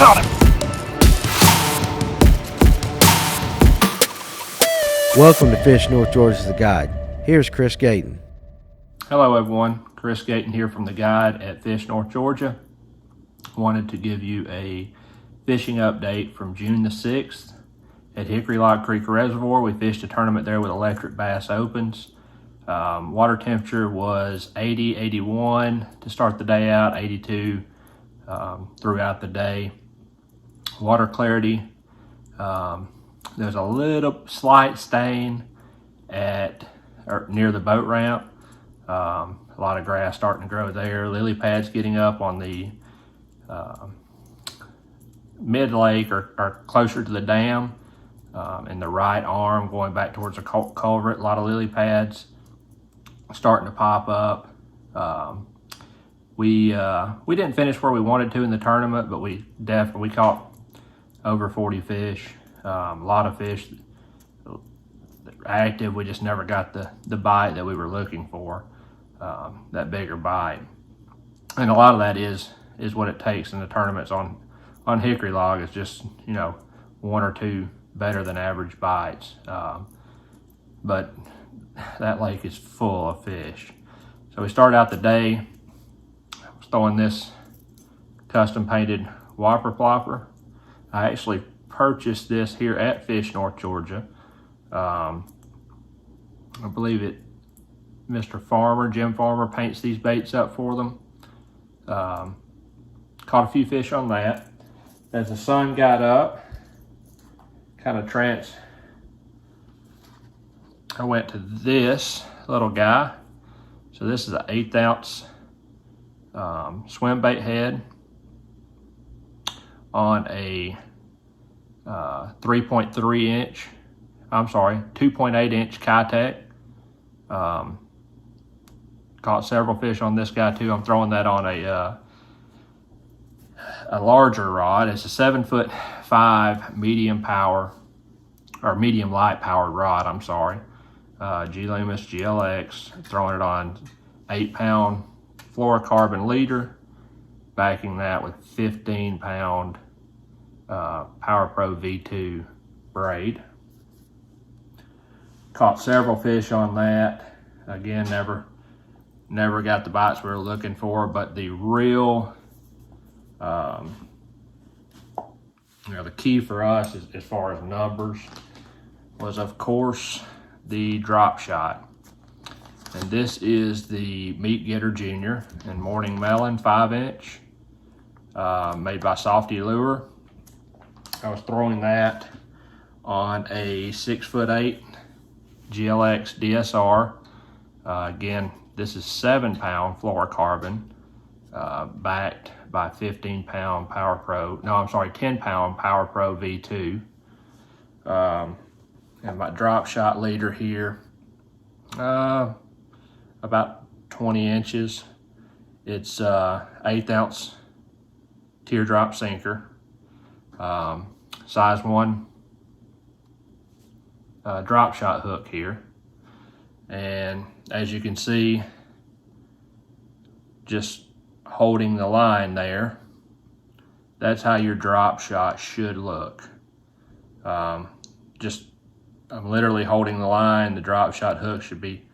on him! Welcome to Fish North Georgia the Guide. Here's Chris Gayton. Hello everyone, Chris Gayton here from the Guide at Fish North Georgia. Wanted to give you a fishing update from June the 6th at Hickory Log Creek Reservoir. We fished a tournament there with electric bass opens. Water temperature was 80, 81 to start the day out, 82 throughout the day. Water clarity, there's a little slight stain near the boat ramp. A lot of grass starting to grow there. Lily pads getting up on the mid-lake or closer to the dam, in the right arm going back towards the culvert. A lot of lily pads starting to pop up. We didn't finish where we wanted to in the tournament, but we caught over 40 fish. A lot of fish active. We just never got the bite that we were looking for, that bigger bite. And a lot of that is what it takes in the tournaments on Hickory Log. It's just, one or two better than average bites. But that lake is full of fish. So we started out the day, I was throwing this custom painted whopper plopper. I actually purchased this here at Fish North Georgia. I believe Jim Farmer paints these baits up for them. Caught a few fish on that. As the sun got up, I went to this little guy. So this is an 1/8 ounce swim bait head on a 2.8 inch Kitech. Caught several fish on this guy too. I'm throwing that on a larger rod. It's a 7'5" medium light powered rod. I'm sorry. G Loomis GLX. Throwing it on 8-pound fluorocarbon leader. Backing that with 15-pound Power Pro V2 braid. Caught several fish on that. Again, never got the bites we were looking for, but the real, the key for us as far as numbers was, of course, the drop shot. And this is the Meat Getter Junior in Morning Melon 5-inch, made by Softy Lure. I was throwing that on a 6'8" GLX DSR. Again, this is 7-pound fluorocarbon, backed by 10-pound Power Pro V2. And my drop shot leader here, about 20 inches. It's 1/8 ounce teardrop sinker, size 1 drop shot hook here. And as you can see, just holding the line there, that's how your drop shot should look. I'm literally holding the line. The drop shot hook should be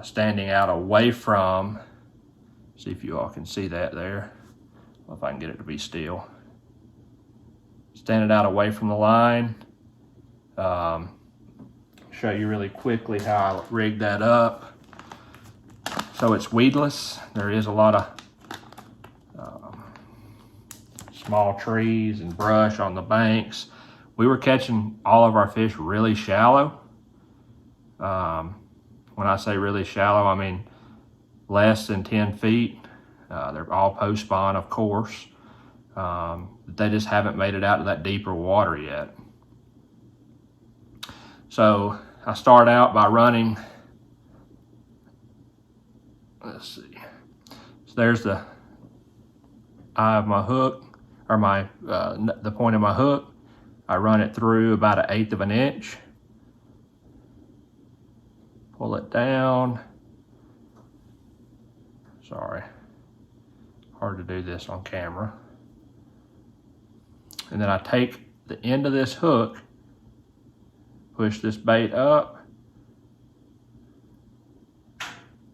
standing out away from, see if you all can see that there. Well, if I can get it to be still. Standing out away from the line. Show you really quickly how I rigged that up. So it's weedless. There is a lot of small trees and brush on the banks. We were catching all of our fish really shallow. When I say really shallow, I mean less than 10 feet. They're all post spawn, of course. They just haven't made it out to that deeper water yet. So I start out by running, let's see. So there's the eye of my hook, or the point of my hook. I run it through about 1/8 of an inch. Pull it down. Sorry, hard to do this on camera. and then I take the end of this hook, push this bait up,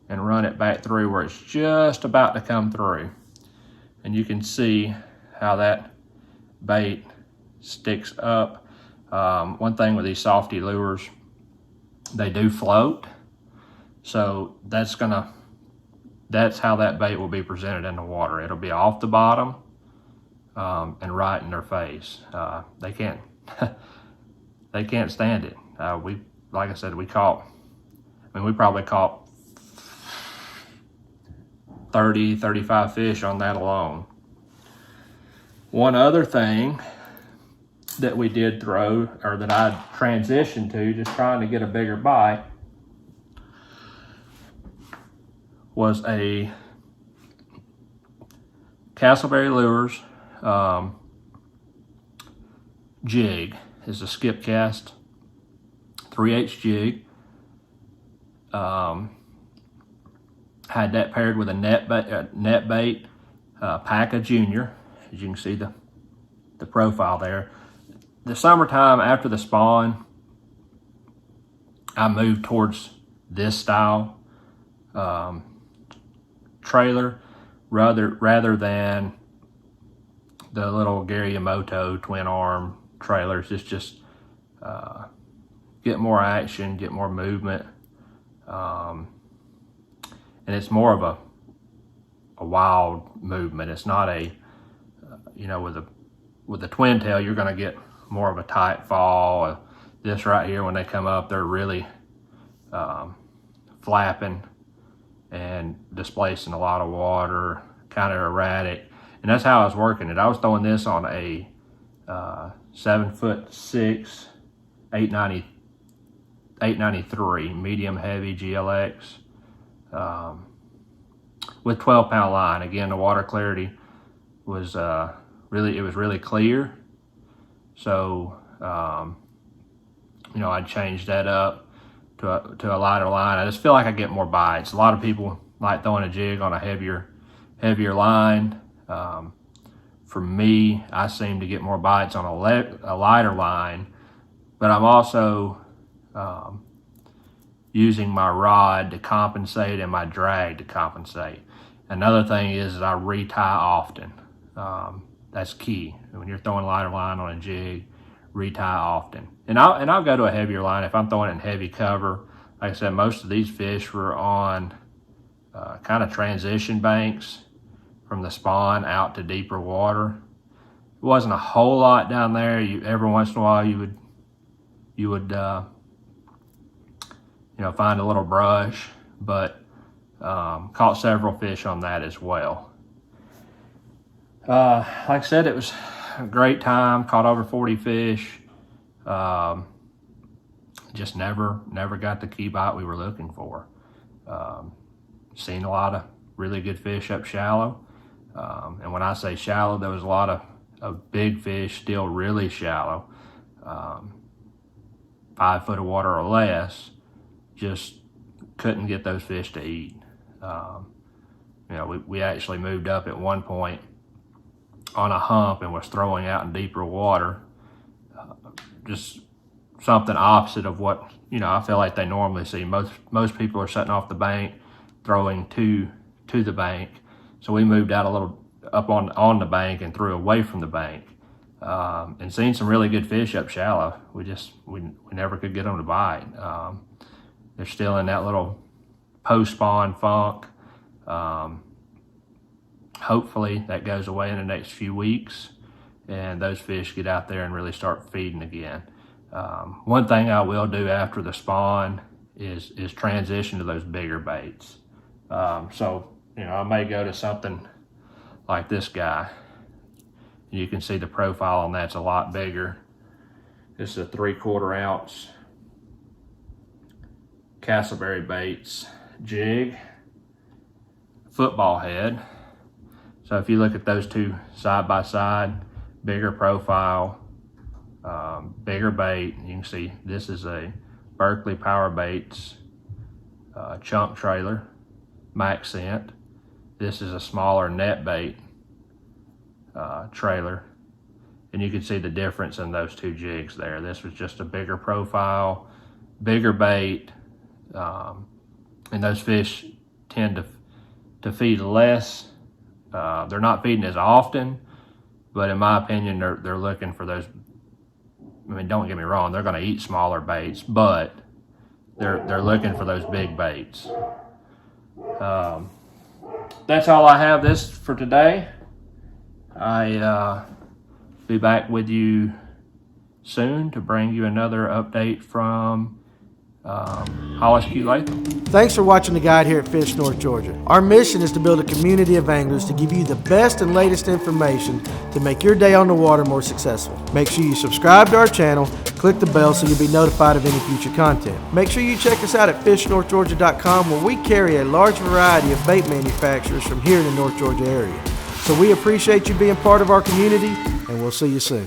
and run it back through where it's just about to come through. And you can see how that bait sticks up. One thing with these softy lures, they do float. So that's how that bait will be presented in the water. It'll be off the bottom and right in their face. They can't they can't stand it. Like I said, we probably caught 30, 35 fish on that alone. One other thing that we did throw, or that I transitioned to, just trying to get a bigger bite, was a Castleberry Lures jig. It's a skip cast 3/8 jig. Had that paired with a net bait Paca Junior. As you can see the profile there. The summertime after the spawn, I moved towards this style trailer rather than the little Gary Yamamoto twin arm trailers. It's just get more action, get more movement, and it's more of a wild movement. It's not a with the twin tail, you're going to get more of a tight fall. This right here, when they come up, they're really flapping and displacing a lot of water, kind of erratic. And that's how I was working it. I was throwing this on a 7'6", 893 medium heavy GLX with 12-pound line. Again, the water clarity was really clear. So I'd change that up to a lighter line. I just feel like I get more bites. A lot of people like throwing a jig on a heavier line. For me, I seem to get more bites on a lighter line, but I'm also using my rod to compensate and my drag to compensate. Another thing is I retie often. That's key. When you're throwing lighter line on a jig, retie often. And I'll go to a heavier line if I'm throwing it in heavy cover. Like I said, most of these fish were on kind of transition banks from the spawn out to deeper water. It wasn't a whole lot down there. Every once in a while you would find a little brush, but caught several fish on that as well. Like I said, it was a great time. Caught over 40 fish. Just never got the key bite we were looking for. Seen a lot of really good fish up shallow. And when I say shallow, there was a lot of big fish still really shallow. 5 foot of water or less. Just couldn't get those fish to eat. We actually moved up at one point on a hump and was throwing out in deeper water. Just something opposite of what I feel like they normally see. Most people are setting off the bank, throwing to the bank. So we moved out a little up on the bank and threw away from the bank, and seen some really good fish up shallow. We never could get them to bite. They're still in that little post-spawn funk. Hopefully that goes away in the next few weeks and those fish get out there and really start feeding again. One thing I will do after the spawn is transition to those bigger baits. So I may go to something like this guy. You can see the profile on that's a lot bigger. This is a 3/4 ounce Castleberry Baits jig, football head. So if you look at those two side by side, bigger profile, bigger bait, you can see this is a Berkeley Power Baits chunk trailer, max scent. This is a smaller net bait trailer, And you can see the difference in those two jigs there. This was just a bigger profile, bigger bait, and those fish tend to feed less. They're not feeding as often, but in my opinion, they're looking for those. I mean, don't get me wrong, they're going to eat smaller baits, but they're looking for those big baits. That's all I have this for today. I be back with you soon to bring you another update from Hollis Q. Latham. Thanks for watching the guide here at Fish North Georgia. Our mission is to build a community of anglers to give you the best and latest information to make your day on the water more successful. Make sure you subscribe to our channel, click the bell so you'll be notified of any future content. Make sure you check us out at fishnorthgeorgia.com, where we carry a large variety of bait manufacturers from here in the North Georgia area. So we appreciate you being part of our community, and we'll see you soon.